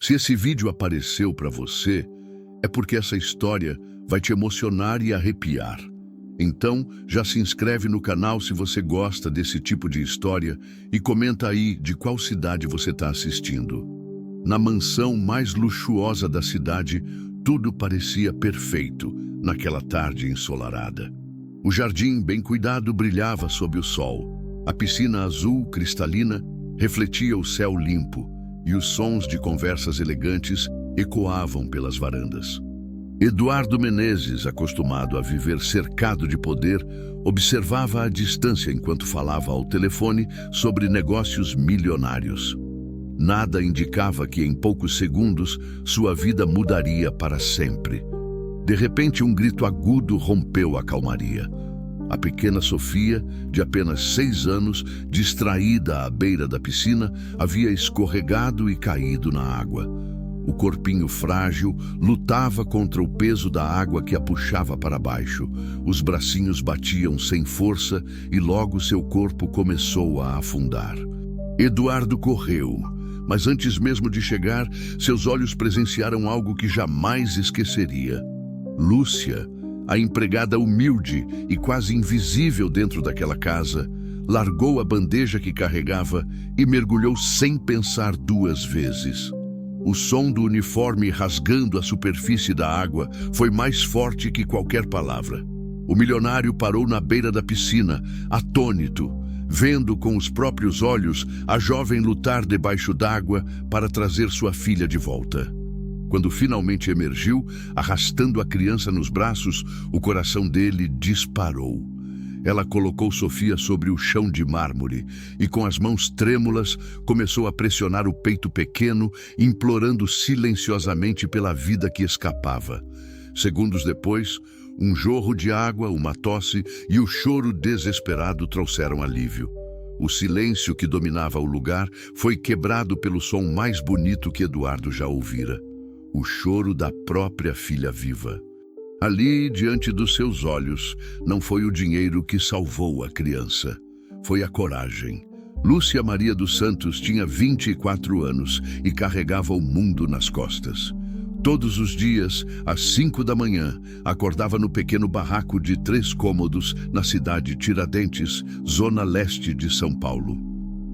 Se esse vídeo apareceu para você, é porque essa história vai te emocionar e arrepiar. Então, já se inscreve no canal se você gosta desse tipo de história e comenta aí de qual cidade você está assistindo. Na mansão mais luxuosa da cidade, tudo parecia perfeito naquela tarde ensolarada. O jardim, bem cuidado, brilhava sob o sol. A piscina azul cristalina refletia o céu limpo e os sons de conversas elegantes ecoavam pelas varandas. Eduardo Menezes, acostumado a viver cercado de poder, observava à distância enquanto falava ao telefone sobre negócios milionários. Nada indicava que em poucos segundos sua vida mudaria para sempre. De repente, um grito agudo rompeu a calmaria. A pequena Sofia, de apenas 6 anos, distraída à beira da piscina, havia escorregado e caído na água. O corpinho frágil lutava contra o peso da água que a puxava para baixo. Os bracinhos batiam sem força e logo seu corpo começou a afundar. Eduardo correu, mas antes mesmo de chegar, seus olhos presenciaram algo que jamais esqueceria. Lúcia, a empregada humilde e quase invisível dentro daquela casa, largou a bandeja que carregava e mergulhou sem pensar 2 vezes. O som do uniforme rasgando a superfície da água foi mais forte que qualquer palavra. O milionário parou na beira da piscina, atônito, vendo com os próprios olhos a jovem lutar debaixo d'água para trazer sua filha de volta. Quando finalmente emergiu, arrastando a criança nos braços, o coração dele disparou. Ela colocou Sofia sobre o chão de mármore e, com as mãos trêmulas, começou a pressionar o peito pequeno, implorando silenciosamente pela vida que escapava. Segundos depois, um jorro de água, uma tosse e o choro desesperado trouxeram alívio. O silêncio que dominava o lugar foi quebrado pelo som mais bonito que Eduardo já ouvira: o choro da própria filha viva. Ali, diante dos seus olhos, não foi o dinheiro que salvou a criança. Foi a coragem. Lúcia Maria dos Santos tinha 24 anos e carregava o mundo nas costas. Todos os dias, às 5 da manhã, acordava no pequeno barraco de 3 cômodos na cidade Tiradentes, zona leste de São Paulo.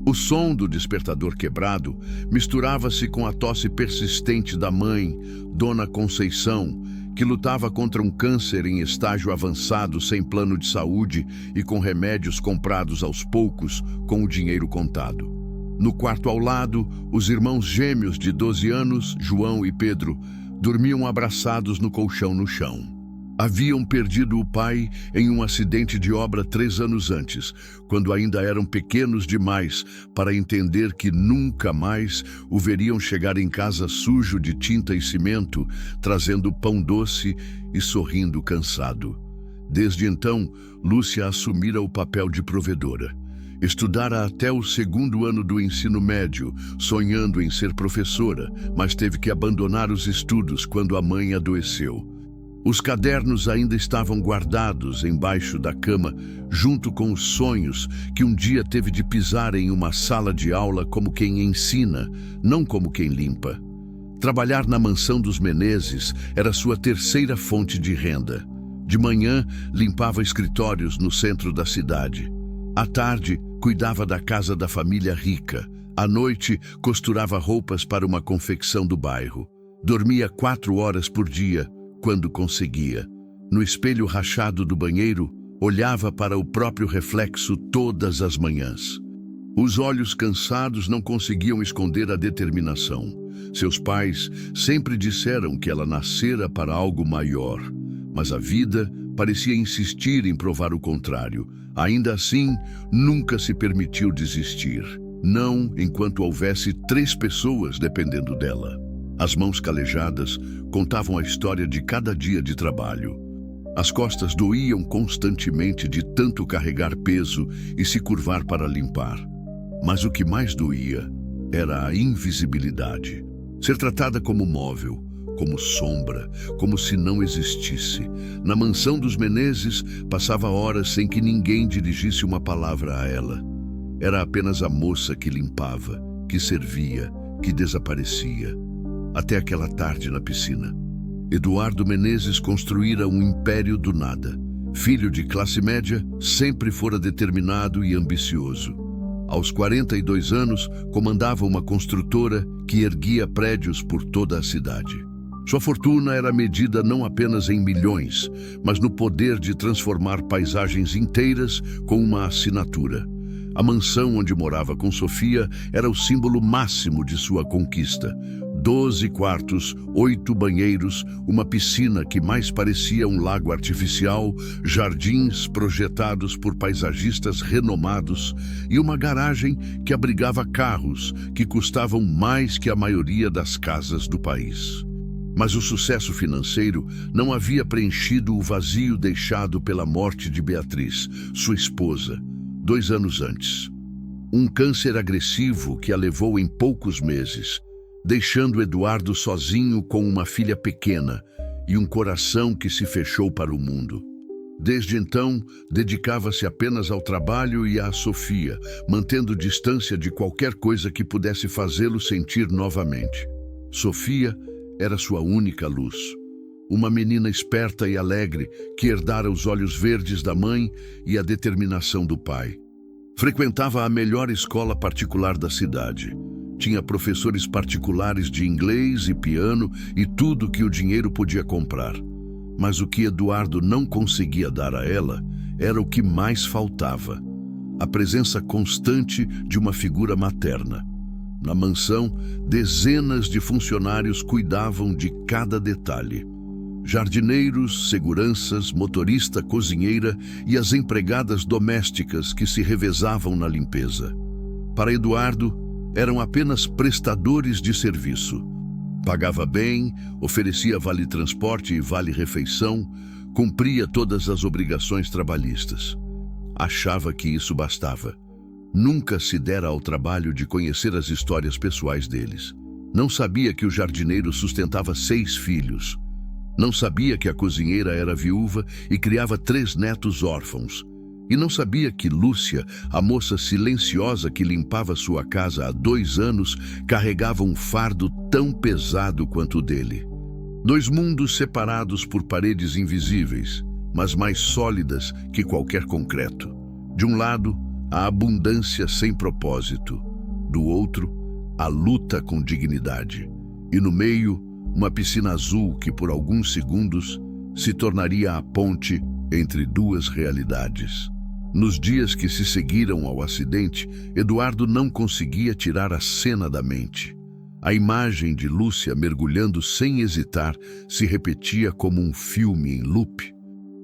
O som do despertador quebrado misturava-se com a tosse persistente da mãe, Dona Conceição, que lutava contra um câncer em estágio avançado, sem plano de saúde e com remédios comprados aos poucos, com o dinheiro contado. No quarto ao lado, os irmãos gêmeos de 12 anos, João e Pedro, dormiam abraçados no colchão no chão. Haviam perdido o pai em um acidente de obra 3 anos antes, quando ainda eram pequenos demais para entender que nunca mais o veriam chegar em casa sujo de tinta e cimento, trazendo pão doce e sorrindo cansado. Desde então, Lúcia assumira o papel de provedora. Estudara até o 2º ano do ensino médio, sonhando em ser professora, mas teve que abandonar os estudos quando a mãe adoeceu. Os cadernos ainda estavam guardados embaixo da cama, junto com os sonhos que um dia teve de pisar em uma sala de aula como quem ensina, não como quem limpa. Trabalhar na mansão dos Menezes era sua 3ª fonte de renda. De manhã, limpava escritórios no centro da cidade. À tarde, cuidava da casa da família rica. À noite, costurava roupas para uma confecção do bairro. Dormia 4 horas por dia, quando conseguia. No espelho rachado do banheiro, olhava para o próprio reflexo todas as manhãs. Os olhos cansados não conseguiam esconder a determinação. Seus pais sempre disseram que ela nascera para algo maior, mas a vida parecia insistir em provar o contrário. Ainda assim, nunca se permitiu desistir. Não enquanto houvesse 3 pessoas dependendo dela. As mãos calejadas contavam a história de cada dia de trabalho. As costas doíam constantemente de tanto carregar peso e se curvar para limpar. Mas o que mais doía era a invisibilidade. Ser tratada como móvel, como sombra, como se não existisse. Na mansão dos Menezes, passava horas sem que ninguém dirigisse uma palavra a ela. Era apenas a moça que limpava, que servia, que desaparecia. Até aquela tarde na piscina. Eduardo Menezes construíra um império do nada. Filho de classe média, sempre fora determinado e ambicioso. Aos 42 anos, comandava uma construtora que erguia prédios por toda a cidade. Sua fortuna era medida não apenas em milhões, mas no poder de transformar paisagens inteiras com uma assinatura. A mansão onde morava com Sofia era o símbolo máximo de sua conquista. 12 quartos, 8 banheiros, uma piscina que mais parecia um lago artificial, jardins projetados por paisagistas renomados e uma garagem que abrigava carros que custavam mais que a maioria das casas do país. Mas o sucesso financeiro não havia preenchido o vazio deixado pela morte de Beatriz, sua esposa, 2 anos antes. Um câncer agressivo que a levou em poucos meses, deixando Eduardo sozinho com uma filha pequena e um coração que se fechou para o mundo. Desde então, dedicava-se apenas ao trabalho e à Sofia, mantendo distância de qualquer coisa que pudesse fazê-lo sentir novamente. Sofia era sua única luz. Uma menina esperta e alegre que herdara os olhos verdes da mãe e a determinação do pai. Frequentava a melhor escola particular da cidade. Tinha professores particulares de inglês e piano e tudo que o dinheiro podia comprar. Mas o que Eduardo não conseguia dar a ela era o que mais faltava: a presença constante de uma figura materna. Na mansão, dezenas de funcionários cuidavam de cada detalhe. Jardineiros, seguranças, motorista, cozinheira e as empregadas domésticas que se revezavam na limpeza. Para Eduardo, eram apenas prestadores de serviço. Pagava bem, oferecia vale-transporte e vale-refeição, cumpria todas as obrigações trabalhistas. Achava que isso bastava. Nunca se dera ao trabalho de conhecer as histórias pessoais deles. Não sabia que o jardineiro sustentava 6 filhos. Não sabia que a cozinheira era viúva e criava 3 netos órfãos. E não sabia que Lúcia, a moça silenciosa que limpava sua casa há 2 anos, carregava um fardo tão pesado quanto o dele. 2 mundos separados por paredes invisíveis, mas mais sólidas que qualquer concreto. De um lado, a abundância sem propósito. Do outro, a luta com dignidade. E no meio, uma piscina azul que por alguns segundos se tornaria a ponte entre 2 realidades. Nos dias que se seguiram ao acidente, Eduardo não conseguia tirar a cena da mente. A imagem de Lúcia mergulhando sem hesitar se repetia como um filme em loop.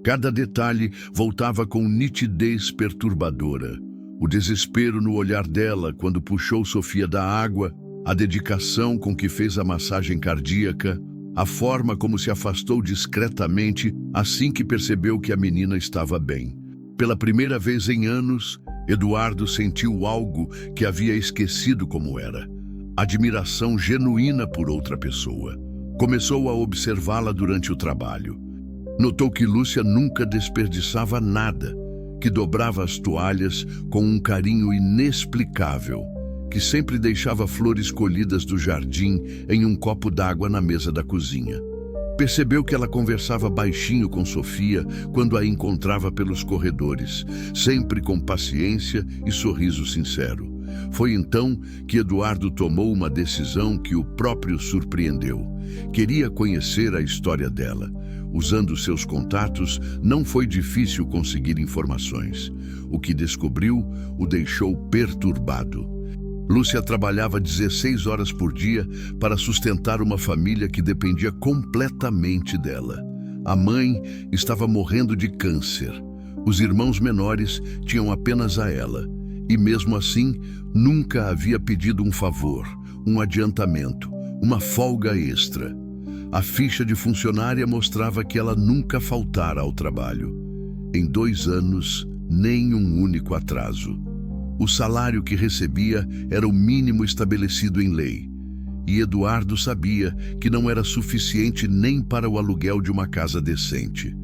Cada detalhe voltava com nitidez perturbadora. O desespero no olhar dela quando puxou Sofia da água, a dedicação com que fez a massagem cardíaca, a forma como se afastou discretamente assim que percebeu que a menina estava bem. Pela primeira vez em anos, Eduardo sentiu algo que havia esquecido como era: admiração genuína por outra pessoa. Começou a observá-la durante o trabalho. Notou que Lúcia nunca desperdiçava nada, que dobrava as toalhas com um carinho inexplicável, que sempre deixava flores colhidas do jardim em um copo d'água na mesa da cozinha. Percebeu que ela conversava baixinho com Sofia quando a encontrava pelos corredores, sempre com paciência e sorriso sincero. Foi então que Eduardo tomou uma decisão que o próprio surpreendeu. Queria conhecer a história dela. Usando seus contatos, não foi difícil conseguir informações. O que descobriu o deixou perturbado. Lúcia trabalhava 16 horas por dia para sustentar uma família que dependia completamente dela. A mãe estava morrendo de câncer. Os irmãos menores tinham apenas a ela. E mesmo assim, nunca havia pedido um favor, um adiantamento, uma folga extra. A ficha de funcionária mostrava que ela nunca faltara ao trabalho. Em 2 anos, nem um único atraso. O salário que recebia era o mínimo estabelecido em lei. E Eduardo sabia que não era suficiente nem para o aluguel de uma casa decente.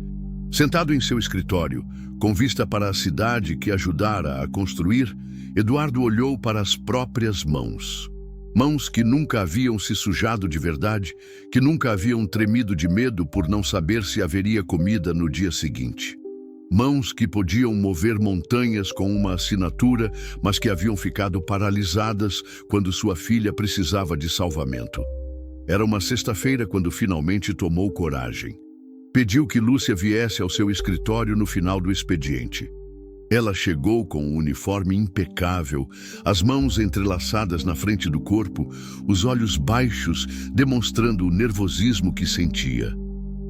Sentado em seu escritório, com vista para a cidade que ajudara a construir, Eduardo olhou para as próprias mãos. Mãos que nunca haviam se sujado de verdade, que nunca haviam tremido de medo por não saber se haveria comida no dia seguinte. Mãos que podiam mover montanhas com uma assinatura, mas que haviam ficado paralisadas quando sua filha precisava de salvamento. Era uma sexta-feira quando finalmente tomou coragem. Pediu que Lúcia viesse ao seu escritório no final do expediente. Ela chegou com um uniforme impecável, as mãos entrelaçadas na frente do corpo, os olhos baixos, demonstrando o nervosismo que sentia.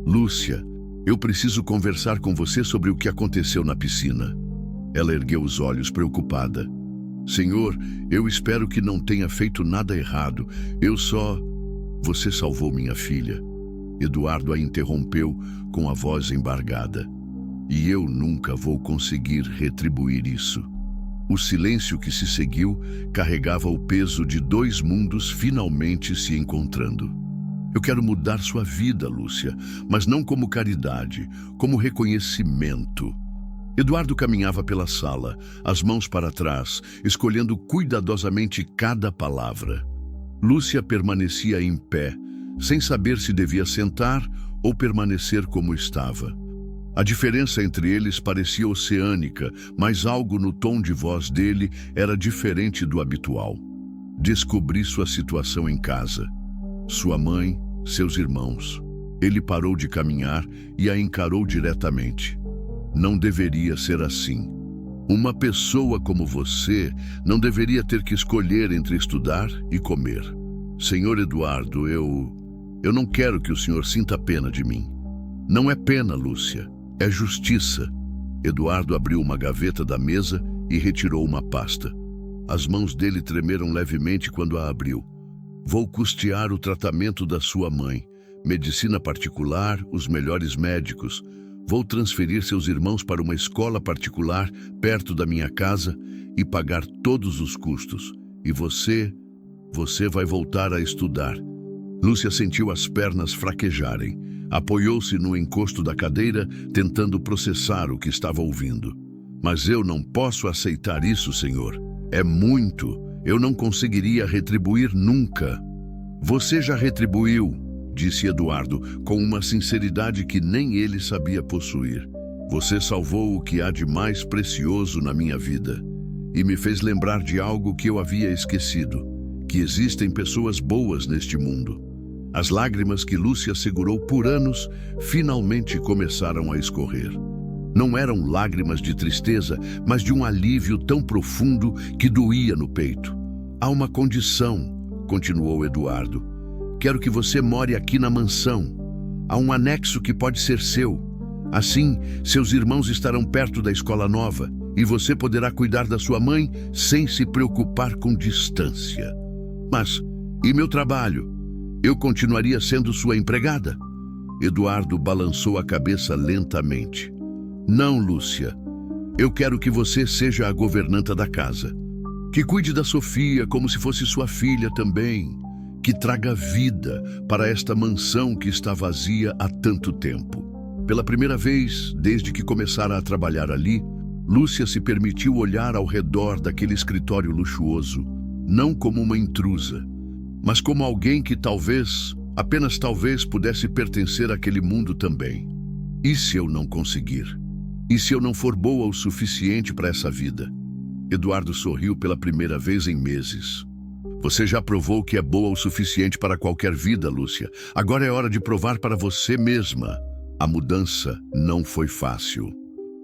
Lúcia, eu preciso conversar com você sobre o que aconteceu na piscina. Ela ergueu os olhos preocupada. Senhor, eu espero que não tenha feito nada errado. Você salvou minha filha. Eduardo a interrompeu com a voz embargada. E eu nunca vou conseguir retribuir isso. O silêncio que se seguiu carregava o peso de dois mundos finalmente se encontrando. Eu quero mudar sua vida, Lúcia, mas não como caridade, como reconhecimento. Eduardo caminhava pela sala, as mãos para trás, escolhendo cuidadosamente cada palavra. Lúcia permanecia em pé, sem saber se devia sentar ou permanecer como estava. A diferença entre eles parecia oceânica, mas algo no tom de voz dele era diferente do habitual. Descobri sua situação em casa. Sua mãe, seus irmãos. Ele parou de caminhar e a encarou diretamente. Não deveria ser assim. Uma pessoa como você não deveria ter que escolher entre estudar e comer. Senhor Eduardo, eu não quero que o senhor sinta pena de mim. Não é pena, Lúcia. É justiça. Eduardo abriu uma gaveta da mesa e retirou uma pasta. As mãos dele tremeram levemente quando a abriu. Vou custear o tratamento da sua mãe. Medicina particular, os melhores médicos. Vou transferir seus irmãos para uma escola particular perto da minha casa e pagar todos os custos. E você vai voltar a estudar. Lúcia sentiu as pernas fraquejarem. Apoiou-se no encosto da cadeira, tentando processar o que estava ouvindo. Mas eu não posso aceitar isso, senhor. É muito. Eu não conseguiria retribuir nunca. Você já retribuiu, disse Eduardo, com uma sinceridade que nem ele sabia possuir. Você salvou o que há de mais precioso na minha vida. E me fez lembrar de algo que eu havia esquecido, que existem pessoas boas neste mundo. As lágrimas que Lúcia segurou por anos finalmente começaram a escorrer. Não eram lágrimas de tristeza, mas de um alívio tão profundo que doía no peito. Há uma condição, continuou Eduardo. Quero que você more aqui na mansão. Há um anexo que pode ser seu. Assim, seus irmãos estarão perto da escola nova e você poderá cuidar da sua mãe sem se preocupar com distância. Mas, e meu trabalho? Eu continuaria sendo sua empregada? Eduardo balançou a cabeça lentamente. Não, Lúcia. Eu quero que você seja a governanta da casa. Que cuide da Sofia como se fosse sua filha também. Que traga vida para esta mansão que está vazia há tanto tempo. Pela primeira vez, desde que começara a trabalhar ali, Lúcia se permitiu olhar ao redor daquele escritório luxuoso, não como uma intrusa, mas como alguém que talvez, apenas talvez, pudesse pertencer àquele mundo também. E se eu não conseguir? E se eu não for boa o suficiente para essa vida? Eduardo sorriu pela primeira vez em meses. Você já provou que é boa o suficiente para qualquer vida, Lúcia. Agora é hora de provar para você mesma. A mudança não foi fácil.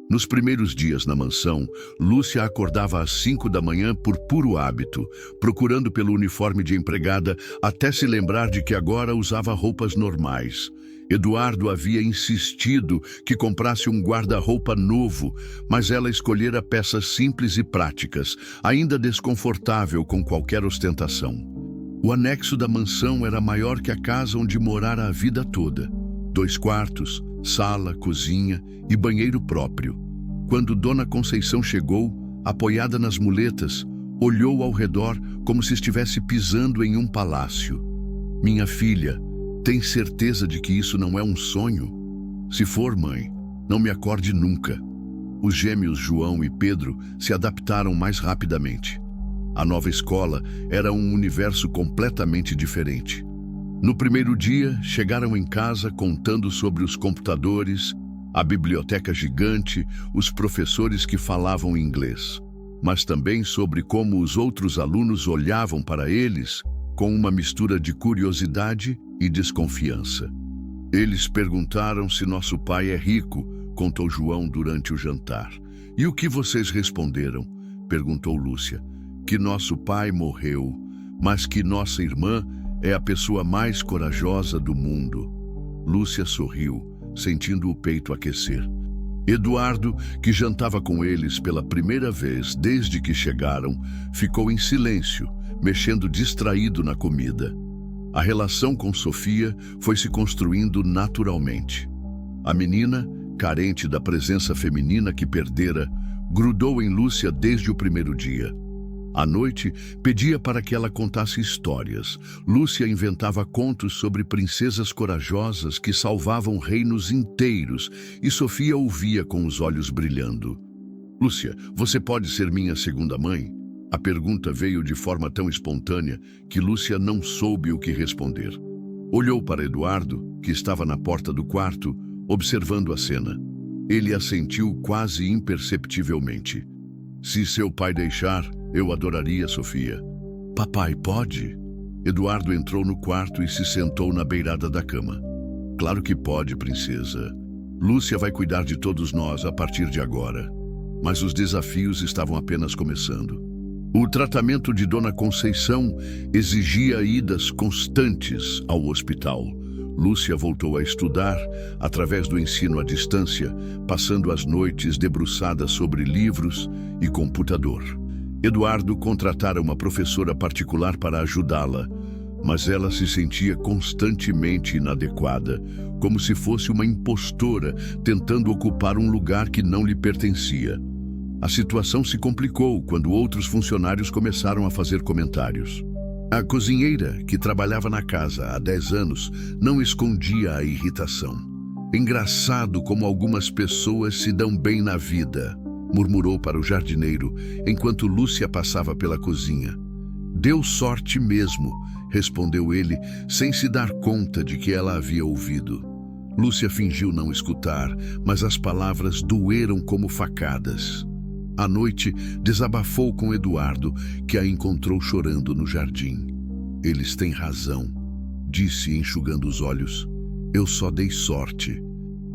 Nos primeiros dias na mansão, Lúcia acordava às 5 da manhã por puro hábito, procurando pelo uniforme de empregada até se lembrar de que agora usava roupas normais. Eduardo havia insistido que comprasse um guarda-roupa novo, mas ela escolhera peças simples e práticas, ainda desconfortável com qualquer ostentação. O anexo da mansão era maior que a casa onde morara a vida toda. 2 quartos, sala, cozinha e banheiro próprio. Quando Dona Conceição chegou, apoiada nas muletas, olhou ao redor como se estivesse pisando em um palácio. Minha filha, tem certeza de que isso não é um sonho? Se for, mãe, não me acorde nunca. Os gêmeos João e Pedro se adaptaram mais rapidamente. A nova escola era um universo completamente diferente. No primeiro dia, chegaram em casa contando sobre os computadores, a biblioteca gigante, os professores que falavam inglês, mas também sobre como os outros alunos olhavam para eles com uma mistura de curiosidade e desconfiança. Eles perguntaram se nosso pai é rico, contou João durante o jantar. E o que vocês responderam? Perguntou Lúcia. Que nosso pai morreu, mas que nossa irmã é a pessoa mais corajosa do mundo. Lúcia sorriu, sentindo o peito aquecer. Eduardo, que jantava com eles pela primeira vez desde que chegaram, ficou em silêncio, mexendo distraído na comida. A relação com Sofia foi se construindo naturalmente. A menina, carente da presença feminina que perdera, grudou em Lúcia desde o primeiro dia. À noite, pedia para que ela contasse histórias. Lúcia inventava contos sobre princesas corajosas que salvavam reinos inteiros, e Sofia ouvia com os olhos brilhando. Lúcia, você pode ser minha segunda mãe? A pergunta veio de forma tão espontânea que Lúcia não soube o que responder. Olhou para Eduardo, que estava na porta do quarto, observando a cena. Ele assentiu quase imperceptivelmente. Se seu pai deixar, eu adoraria, Sofia. Papai, pode? Eduardo entrou no quarto e se sentou na beirada da cama. Claro que pode, princesa. Lúcia vai cuidar de todos nós a partir de agora. Mas os desafios estavam apenas começando. O tratamento de Dona Conceição exigia idas constantes ao hospital. Lúcia voltou a estudar através do ensino à distância, passando as noites debruçada sobre livros e computador. Eduardo contratara uma professora particular para ajudá-la, mas ela se sentia constantemente inadequada, como se fosse uma impostora tentando ocupar um lugar que não lhe pertencia. A situação se complicou quando outros funcionários começaram a fazer comentários. A cozinheira, que trabalhava na casa há 10 anos, não escondia a irritação. Engraçado como algumas pessoas se dão bem na vida, murmurou para o jardineiro, enquanto Lúcia passava pela cozinha. Deu sorte mesmo, respondeu ele, sem se dar conta de que ela havia ouvido. Lúcia fingiu não escutar, mas as palavras doeram como facadas. À noite, desabafou com Eduardo, que a encontrou chorando no jardim. Eles têm razão, disse, enxugando os olhos. Eu só dei sorte.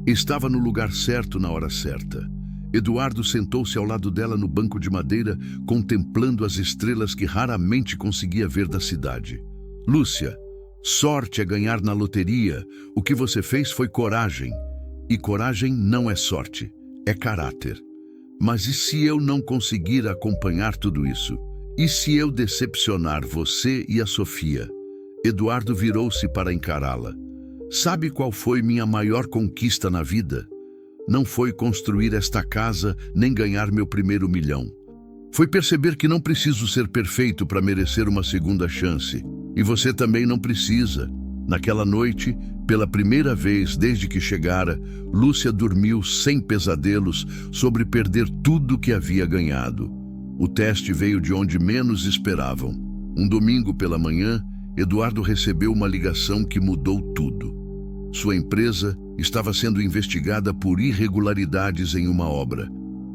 Estava no lugar certo na hora certa. Eduardo sentou-se ao lado dela no banco de madeira, contemplando as estrelas que raramente conseguia ver da cidade. Lúcia, sorte é ganhar na loteria. O que você fez foi coragem. E coragem não é sorte, é caráter. Mas e se eu não conseguir acompanhar tudo isso? E se eu decepcionar você e a Sofia? Eduardo virou-se para encará-la. Sabe qual foi minha maior conquista na vida? Não foi construir esta casa nem ganhar meu primeiro milhão. Foi perceber que não preciso ser perfeito para merecer uma segunda chance. E você também não precisa. Naquela noite, pela primeira vez desde que chegara, Lúcia dormiu sem pesadelos sobre perder tudo que havia ganhado. O teste veio de onde menos esperavam. Um domingo pela manhã, Eduardo recebeu uma ligação que mudou tudo. Sua empresa estava sendo investigada por irregularidades em uma obra.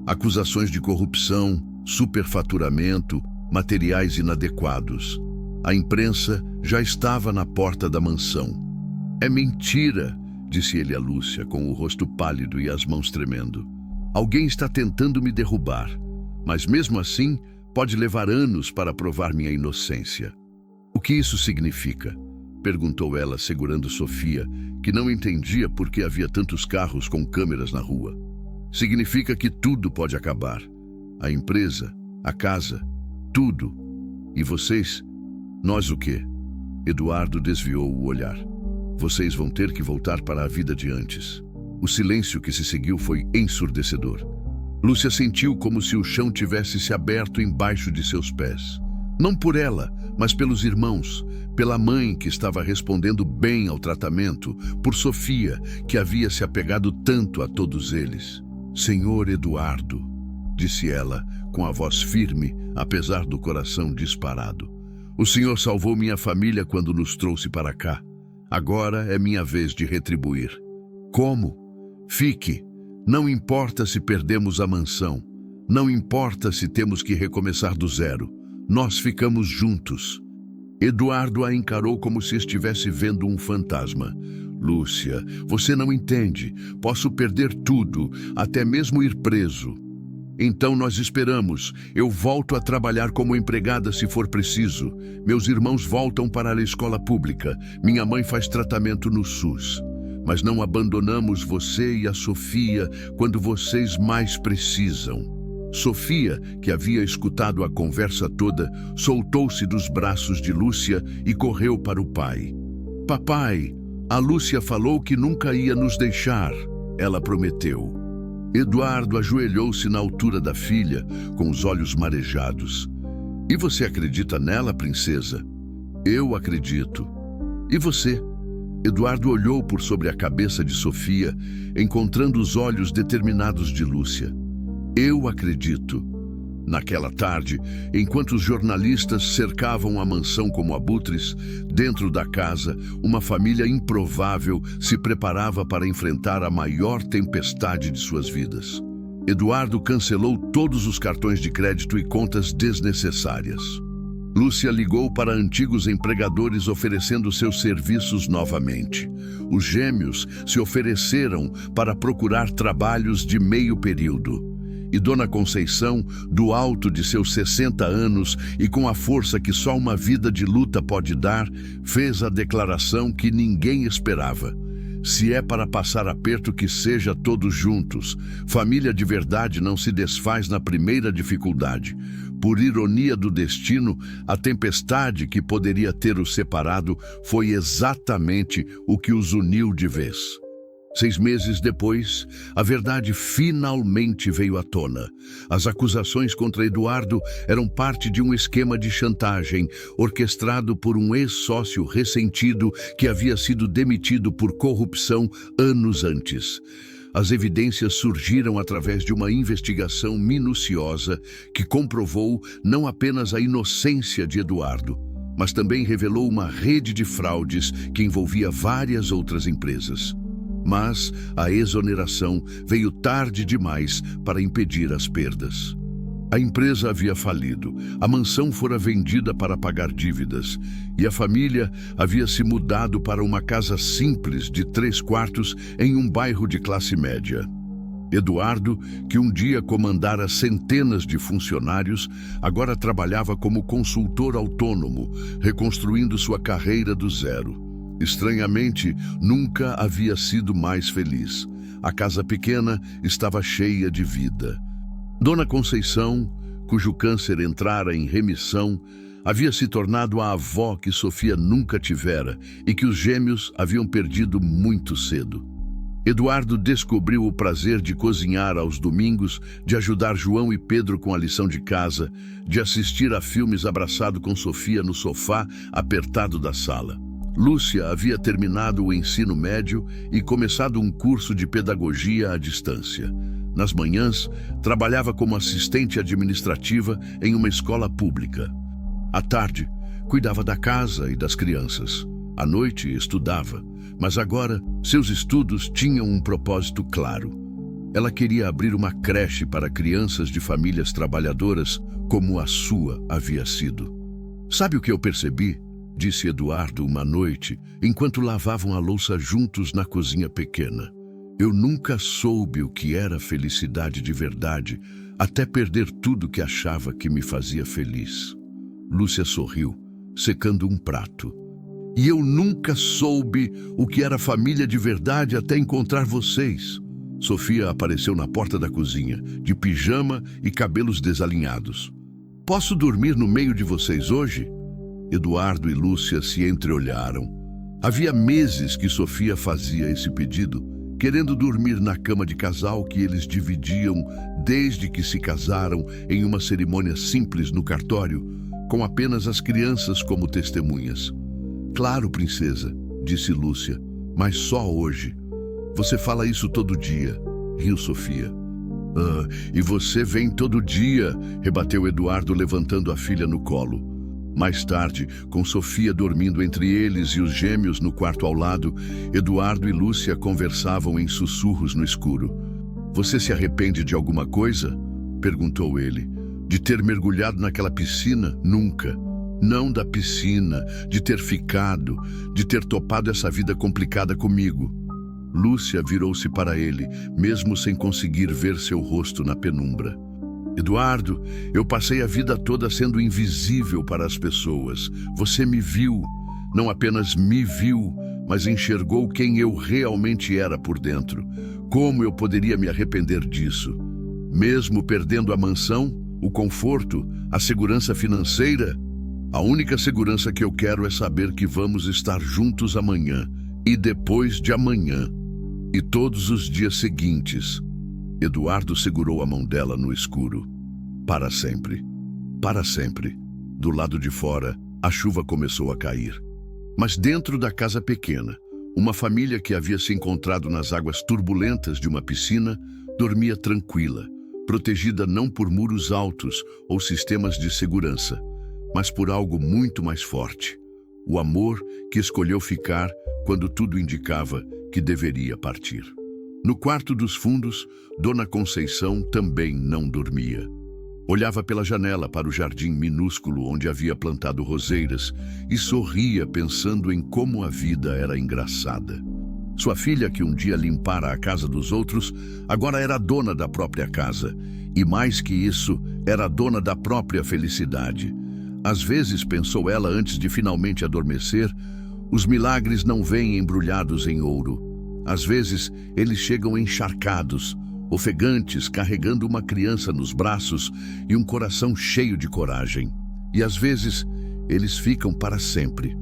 Acusações de corrupção, superfaturamento, materiais inadequados. A imprensa já estava na porta da mansão. É mentira, disse ele a Lúcia, com o rosto pálido e as mãos tremendo. Alguém está tentando me derrubar, mas mesmo assim pode levar anos para provar minha inocência. O que isso significa? Perguntou ela, segurando Sofia, que não entendia por que havia tantos carros com câmeras na rua. Significa que tudo pode acabar. A empresa, a casa, tudo. E vocês? Nós o quê? Eduardo desviou o olhar. Vocês vão ter que voltar para a vida de antes. O silêncio que se seguiu foi ensurdecedor. Lúcia sentiu como se o chão tivesse se aberto embaixo de seus pés. Não por ela, mas pelos irmãos, pela mãe que estava respondendo bem ao tratamento, por Sofia, que havia se apegado tanto a todos eles. Senhor Eduardo, disse ela, com a voz firme, apesar do coração disparado. O Senhor salvou minha família quando nos trouxe para cá. Agora é minha vez de retribuir. Como? Fique. Não importa se perdemos a mansão. Não importa se temos que recomeçar do zero. Nós ficamos juntos. Eduardo a encarou como se estivesse vendo um fantasma. Lúcia, você não entende. Posso perder tudo, até mesmo ir preso. Então nós esperamos. Eu volto a trabalhar como empregada se for preciso. Meus irmãos voltam para a escola pública. Minha mãe faz tratamento no SUS. Mas não abandonamos você e a Sofia quando vocês mais precisam. Sofia, que havia escutado a conversa toda, soltou-se dos braços de Lúcia e correu para o pai. Papai, a Lúcia falou que nunca ia nos deixar. Ela prometeu. Eduardo ajoelhou-se na altura da filha, com os olhos marejados. E você acredita nela, princesa? Eu acredito. E você? Eduardo olhou por sobre a cabeça de Sofia, encontrando os olhos determinados de Lúcia. Eu acredito. Naquela tarde, enquanto os jornalistas cercavam a mansão como abutres, dentro da casa, uma família improvável se preparava para enfrentar a maior tempestade de suas vidas. Eduardo cancelou todos os cartões de crédito e contas desnecessárias. Lúcia ligou para antigos empregadores oferecendo seus serviços novamente. Os gêmeos se ofereceram para procurar trabalhos de meio período. E Dona Conceição, do alto de seus 60 anos e com a força que só uma vida de luta pode dar, fez a declaração que ninguém esperava. Se é para passar aperto, que seja todos juntos. Família de verdade não se desfaz na primeira dificuldade. Por ironia do destino, a tempestade que poderia ter os separado foi exatamente o que os uniu de vez. 6 meses depois, a verdade finalmente veio à tona. As acusações contra Eduardo eram parte de um esquema de chantagem orquestrado por um ex-sócio ressentido que havia sido demitido por corrupção anos antes. As evidências surgiram através de uma investigação minuciosa que comprovou não apenas a inocência de Eduardo, mas também revelou uma rede de fraudes que envolvia várias outras empresas. Mas a exoneração veio tarde demais para impedir as perdas. A empresa havia falido, a mansão fora vendida para pagar dívidas e a família havia se mudado para uma casa simples de 3 quartos em um bairro de classe média. Eduardo, que um dia comandara centenas de funcionários, agora trabalhava como consultor autônomo, reconstruindo sua carreira do zero. Estranhamente, nunca havia sido mais feliz. A casa pequena estava cheia de vida. Dona Conceição, cujo câncer entrara em remissão, havia se tornado a avó que Sofia nunca tivera e que os gêmeos haviam perdido muito cedo. Eduardo descobriu o prazer de cozinhar aos domingos, de ajudar João e Pedro com a lição de casa, de assistir a filmes abraçado com Sofia no sofá apertado da sala. Lúcia havia terminado o ensino médio e começado um curso de pedagogia à distância. Nas manhãs, trabalhava como assistente administrativa em uma escola pública. À tarde, cuidava da casa e das crianças. À noite, estudava, mas agora seus estudos tinham um propósito claro. Ela queria abrir uma creche para crianças de famílias trabalhadoras, como a sua havia sido. Sabe o que eu percebi? Disse Eduardo uma noite, enquanto lavavam a louça juntos na cozinha pequena. Eu nunca soube o que era felicidade de verdade, até perder tudo que achava que me fazia feliz. Lúcia sorriu, secando um prato. E eu nunca soube o que era família de verdade até encontrar vocês. Sofia apareceu na porta da cozinha, de pijama e cabelos desalinhados. Posso dormir no meio de vocês hoje? Eduardo e Lúcia se entreolharam. Havia meses que Sofia fazia esse pedido, querendo dormir na cama de casal que eles dividiam desde que se casaram em uma cerimônia simples no cartório, com apenas as crianças como testemunhas. Claro, princesa, disse Lúcia, mas só hoje. Você fala isso todo dia, riu Sofia. Ah, e você vem todo dia, rebateu Eduardo, levantando a filha no colo. Mais tarde, com Sofia dormindo entre eles e os gêmeos no quarto ao lado, Eduardo e Lúcia conversavam em sussurros no escuro. Você se arrepende de alguma coisa? Perguntou ele. De ter mergulhado naquela piscina? Nunca. Não da piscina, de ter ficado, de ter topado essa vida complicada comigo. Lúcia virou-se para ele, mesmo sem conseguir ver seu rosto na penumbra. Eduardo, eu passei a vida toda sendo invisível para as pessoas. Você me viu, não apenas me viu, mas enxergou quem eu realmente era por dentro. Como eu poderia me arrepender disso? Mesmo perdendo a mansão, o conforto, a segurança financeira? A única segurança que eu quero é saber que vamos estar juntos amanhã, e depois de amanhã, e todos os dias seguintes. Eduardo segurou a mão dela no escuro. Para sempre. Para sempre. Do lado de fora, a chuva começou a cair. Mas dentro da casa pequena, uma família que havia se encontrado nas águas turbulentas de uma piscina dormia tranquila, protegida não por muros altos ou sistemas de segurança, mas por algo muito mais forte. O amor que escolheu ficar quando tudo indicava que deveria partir. No quarto dos fundos, Dona Conceição também não dormia. Olhava pela janela para o jardim minúsculo onde havia plantado roseiras e sorria pensando em como a vida era engraçada. Sua filha, que um dia limpara a casa dos outros, agora era dona da própria casa. E mais que isso, era dona da própria felicidade. Às vezes, pensou ela antes de finalmente adormecer, os milagres não vêm embrulhados em ouro. Às vezes, eles chegam encharcados, ofegantes, carregando uma criança nos braços e um coração cheio de coragem. E às vezes, eles ficam para sempre.